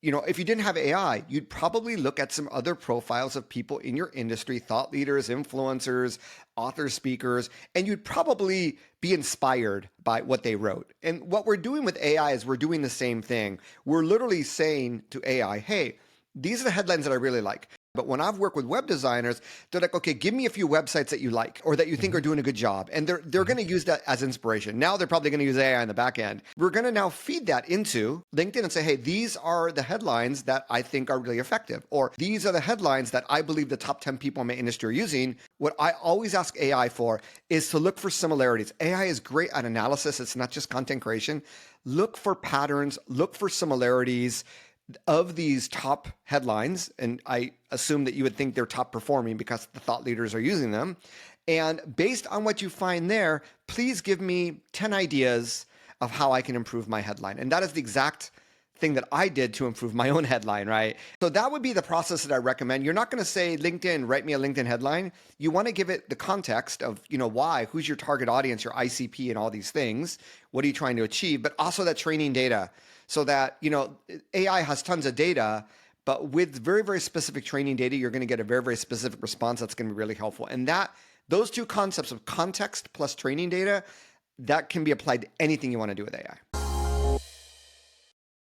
if you didn't have AI, you'd probably look at some other profiles of people in your industry, thought leaders, influencers, authors, speakers, and you'd probably be inspired by what they wrote. And what we're doing with AI is we're doing the same thing. We're literally saying to AI, hey, these are the headlines that I really like. But when I've worked with web designers, they're like, okay, give me a few websites that you like or that you think are doing a good job. And they're going to use that as inspiration. Now they're probably going to use AI in the back end. We're going to now feed that into LinkedIn and say, hey, these are the headlines that I think are really effective. Or these are the headlines that I believe the top 10 people in my industry are using. What I always ask AI for is to look for similarities. AI is great at analysis. It's not just content creation. Look for patterns, look for similarities of these top headlines, and I assume that you would think they're top performing because the thought leaders are using them. And based on what you find there, please give me 10 ideas of how I can improve my headline. And that is the exact thing that I did to improve my own headline, right? So that would be the process that I recommend. You're not going to say, LinkedIn, write me a LinkedIn headline. You want to give it the context of, why, who's your target audience, your ICP, and all these things. What are you trying to achieve? But also that training data. So that, AI has tons of data, but with very, very specific training data, you're going to get a very, very specific response that's going to be really helpful. And those two concepts of context plus training data, that can be applied to anything you want to do with AI.